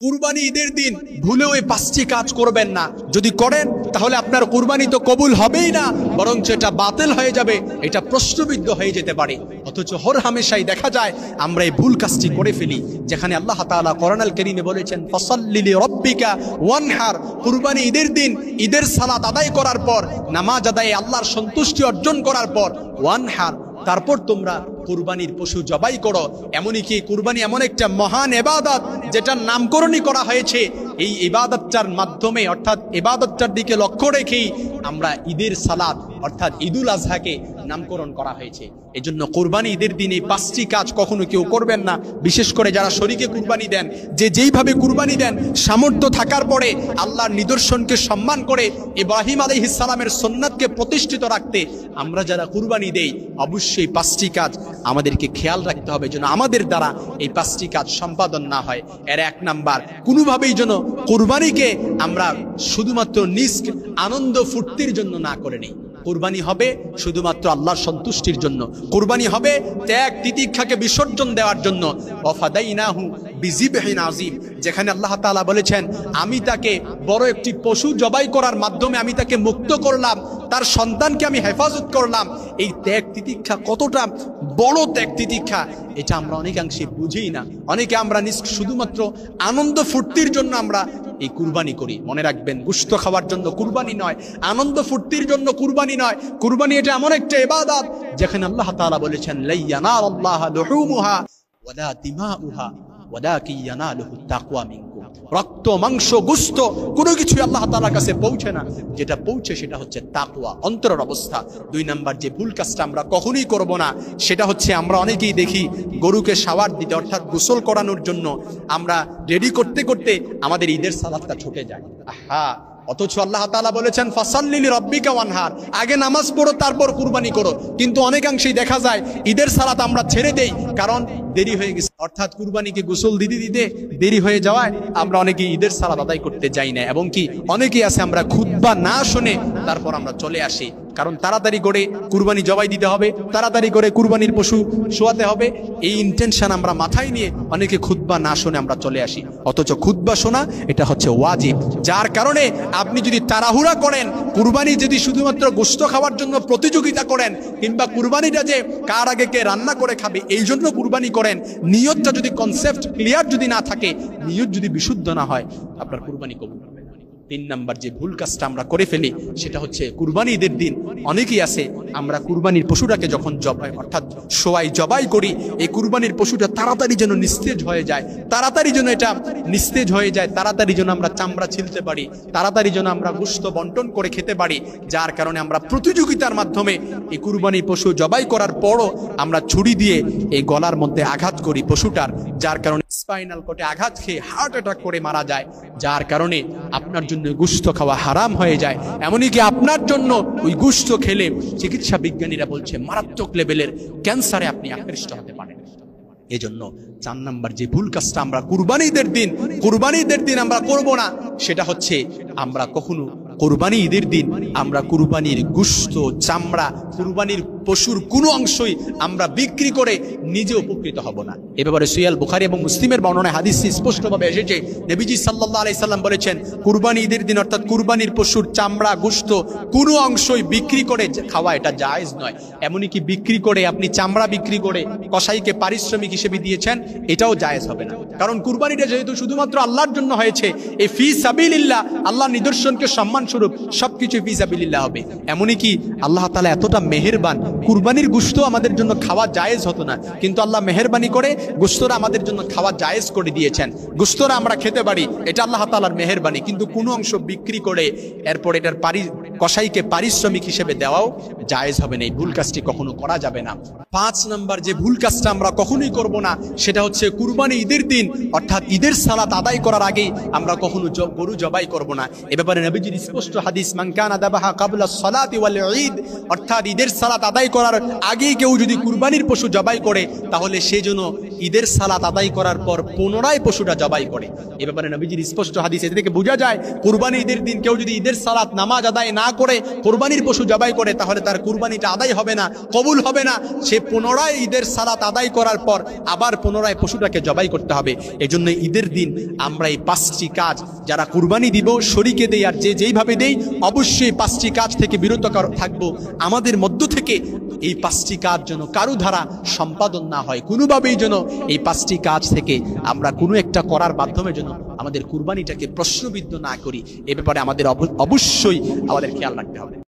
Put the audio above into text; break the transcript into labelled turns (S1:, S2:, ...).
S1: কুরবানি ঈদের দিন ভুলেও এই 5টি কাজ করবেন না। যদি করেন তাহলে আপনার কুরবানি তো কবুল হবেই না, বরং এটা বাতিল হয়ে যাবে, এটা প্রশ্নবিদ্ধ হয়ে যেতে পারে। অথচ হর হামেশাই দেখা যায় আমরা এই ভুল কাজটি করে ফেলি, যেখানে আল্লাহ তাআলা কোরআনুল কারীমে বলেছেন ফাসাল্লি লিরাব্বিকা ওয়ানহার। কুরবানি ঈদের দিন ঈদের সালাত আদায় করার পর, নামাজ আদায়ে আল্লাহর সন্তুষ্টি অর্জন করার পর ওয়ানহার, তারপর তোমরা কুরবানির পশু জবাই করো। এমনই কি কুরবানি এমন একটা মহান ইবাদত যেটার নামকরণই করা হয়েছে। এই ইবাদতটার মাধ্যমে অর্থাৎ ইবাদতটার দিকে লক্ষ্য রেখেই আমরা ঈদের সালাত অর্থাৎ ঈদুল আজহাকে নামকরণ করা হয়েছে। এজন্য কুরবানি ঈদের দিন এই 5টি কাজ কখনো কেউ করবেন না। বিশেষ করে যারা শরীকে কুরবানি দেন, যে যেইভাবে কুরবানি দেন সামর্থ্য থাকার পরে আল্লাহর নিদর্শনকে সম্মান করে ইব্রাহিম আলাইহিস সালামের সুন্নাতকে প্রতিষ্ঠিত রাখতে আমরা যারা কুরবানি দেই, অবশ্যই 5টি কাজ আমাদেরকে খেয়াল রাখতে হবে যেন আমাদের দ্বারা এই 5টি কাজ সম্পাদন না হয়। এর 1 নাম্বার, কোনোভাবেই যেন কুরবানিকে আমরা শুধুমাত্র নিজ আনন্দ ফুর্তির জন্য না করে নেই। কুরবানি হবে শুধুমাত্র আল্লাহর সন্তুষ্টির জন্য। কুরবানি হবে ত্যাগ তিতিক্ষাকে বিসর্জন দেওয়ার জন্য। ওয়াফাদাইনাহু বিযিবহিন আযীম, যেখানে আল্লাহ তাআলা বলেছেন আমি তাকে বড় একটি পশু জবাই করার মাধ্যমে আমি তাকে মুক্ত করলাম, তার সন্তানকে আমি হেফাজত করলাম। এই ত্যাগ তিতিক্ষা কতটা বড় ত্যাগ তিতিক্ষা, এটা আমরা অনেকাংশে বুঝি না। অনেকে আমরা শুধুমাত্র আনন্দ ফুর্তির জন্য আমরা এই কুরবানি করি। মনে রাখবেন, গোশত খাওয়ার জন্য কুরবানি নয়, আনন্দ ফুর্তির জন্য কুরবানি নয়। কুরবানি এটা এমন একটা ইবাদত যেখানে আল্লাহ তাআলা বলেছেন লা ইয়ানালুল্লাহা লুহুমুহা ওয়ালা দিমাউহা ওয়ালাকিন ইয়ানালুহুত তাকওয়া মিনকুম। রক্ত মাংস গোশত কোনো কিছু আল্লাহ তাআলার কাছে পৌঁছে না, যেটা পৌঁছে সেটা হচ্ছে তাকওয়া, অন্তরের অবস্থা। 2 নাম্বার যে ভুল কাজটা আমরা কখনোই করব না, সেটা হচ্ছে আমরা অনেকেই দেখি গরুকে শাওয়ার দিতে অর্থাৎ গোসল করানোর জন্য আমরা রেডি করতে করতে আমাদের ঈদের সালাতটা ছুটে যায়। আহা, অথচ আল্লাহ তাআলা বলেছেন ফাসাল্লি লিরাব্বিকা ওয়ানহার, আগে নামাজ পড়ো তারপর কুরবানি করো। কিন্তু অনেকাংশেই দেখা যায় ঈদের সালাত আমরা ছেড়ে দেই, কারণ দেরি হয়ে গেছে, অর্থাৎ কুরবানিকে গোসল দিতে দিতে দেরি হয়ে যাওয়ায় আমরা অনেকেই ঈদের সালাত আদায় করতে যাই না। এবং কি অনেকেই আছে আমরা খুতবা না শুনে তারপর আমরা চলে আসি, কারণ তাড়াতাড়ি করে কুরবানি জবাই দিতে হবে, তাড়াতাড়ি করে কুরবানির পশু শোয়াতে হবে। এই ইন্টেনশন আমরা মাথায় নিয়ে অনেকে খুতবা না শুনে আমরা চলে আসি। অথচ খুতবা শোনা এটা হচ্ছে ওয়াজিব, যার কারণে আপনি যদি তাড়াহুড়া করেন, কুরবানি যদি শুধুমাত্র গোশত খাওয়ার জন্য প্রতিযোগিতা করেন, কিংবা কুরবানিটা যে কার আগে কে রান্না করে খাবে এই জন্য কুরবানি করেন, নিয়তটা যদি কনসেপ্ট ক্লিয়ার যদি না থাকে, নিয়ত যদি বিশুদ্ধ না হয়, আপনার কুরবানি কবুল হবে না। 3 নাম্বার যে ভুল কাজটা আমরা করে ফেলি সেটা হচ্ছে কুরবানি ঈদের দিন অনেকেই আছে আমরা কুরবানির পশুটাকে যখন জবাই অর্থাৎ শোয়াই জবাই করি, এই কুরবানির পশুটা তাড়াতাড়ি যেন নিস্তেজ হয়ে যায়, তাড়াতাড়ি যেন এটা নিস্তেজ হয়ে যায়, তাড়াতাড়ি যেন আমরা চামড়া ছিলতে পারি, তাড়াতাড়ি যেন আমরা গোশত বন্টন করে খেতে পারি। যার কারণে আমরা প্রতিযোগিতার মাধ্যমে এই কুরবানি পশু জবাই করার পরও আমরা ছুরি দিয়ে এই গলার মধ্যে আঘাত করি পশুটার, যার কারণে স্পাইনাল কোর্ডে আঘাত খেয়ে হার্ট অ্যাটাক করে মারা যায়। যার কারণে আপনার জন্য গোশত খাওয়া হারাম হয়ে যায়। এমনই কি আপনার জন্য ওই গোশত খেলে চিকিৎসা বিজ্ঞানীরা বলছে মারাত্মক লেভেলের ক্যান্সারে আপনি আকৃষ্ট হতে পারেন। এজন্য 4 নাম্বার যে ভুল কাজটা আমরা কুরবানিদের দিন আমরা করব না, সেটা হচ্ছে আমরা কখনো কুরবানি ঈদের দিন আমরা কুরবানির গোশত, চামড়া, কুরবানির পশুর কোনো অংশই আমরা বিক্রি করে নিজে উপকৃত হব না। এ ব্যাপারে সহিহ বুখারী এবং মুসলিমের বর্ণনায় হাদিসে স্পষ্টভাবে এসেছে, নবীজি সাল্লাল্লাহু আলাইহি সাল্লাম বলেছেন কুরবানি ঈদের দিন অর্থাৎ কুরবানির পশুর চামড়া, গোশত কোনো অংশই বিক্রি করে খাওয়া এটা জায়েজ নয়। এমনই কি বিক্রি করে আপনি চামড়া বিক্রি করে কসাইকে পারিশ্রমিক হিসেবে দিয়েছেন, এটাও জায়েজ হবে না। কারণ কুরবানিটা যেহেতু শুধুমাত্র আল্লাহর জন্য হয়েছে, এই ফি সাবিলিল্লাহ আল্লাহর নিদর্শনকে সম্মান স্বরূপ সবকিছু ফি সাবিলিল্লাহ হবে। এমনই কি আল্লাহ তাআলা এতটা মেহেরবান, কুরবানির গোশত আমাদের জন্য খাওয়া জায়েজ হতো না, কিন্তু আল্লাহ মেহেরবানি করে গোশতরা আমাদের জন্য খাওয়া জায়েজ করে দিয়েছেন। গোশতরা আমরা খেতে পারি, এটা আল্লাহ তাআলার মেহেরবানি। কিন্তু কোনো অংশ বিক্রি করে এরপর এটার কসাইকে পারিশ্রমিক হিসেবে দেওয়াও জায়েজ হবে না। এই ভুল কাজটি কখনো করা যাবে না। 5 নাম্বার যে ভুল কাজটা আমরা কখনোই করব না, সেটা হচ্ছে কুরবানি ঈদের দিন অর্থাৎ ঈদের সালাত আদায় করার আগেই আমরা কখনো গরু জবাই করব না। এ ব্যাপারে নবীজির স্পষ্ট হাদিস, মান কানা দাবাহা ক্বাবলা সালাতি ওয়াল ঈদ, অর্থাৎ ঈদের সালাত আদায় করার আগেই কেউ যদি কুরবানির পশু জবাই করে, তাহলে সে যেন ঈদের সালাত আদায় করার পর পুনরায় পশুটা জবাই করে। এ ব্যাপারে নবীজির স্পষ্ট হাদিস। এতে থেকে বোঝা যায় কুরবানি ঈদের দিন কেউ যদি ঈদের সালাত নামাজ আদায় না না করে কুরবানির পশু জবাই করে, তাহলে তার কুরবানিটা আদায় হবে না, কবুল হবে না। সে পুনরায় ঈদের সালাত আদায় করার পর আবার পুনরায় পশুটাকে জবাই করতে হবে। এজন্য ঈদের দিন আমরা এই 5টি কাজ, যারা কুরবানি দিব, শরীকে দেই আর যে যেইভাবে দেই, অবশ্যই 5টি কাজ থেকে বিরত থাকবো। আমাদের মধ্য থেকে এই 5টি কাজ যেন কারো দ্বারা সম্পাদন না হয়, কোনোভাবেই যেন এই 5টি কাজ থেকে আমরা কোনো একটা করার মাধ্যমে যেন আমাদের কুরবানিটাকে প্রশ্নবিদ্ধ না করি। এ ব্যাপারে আমাদের অবশ্যই আমাদের খেয়াল রাখতে হবে।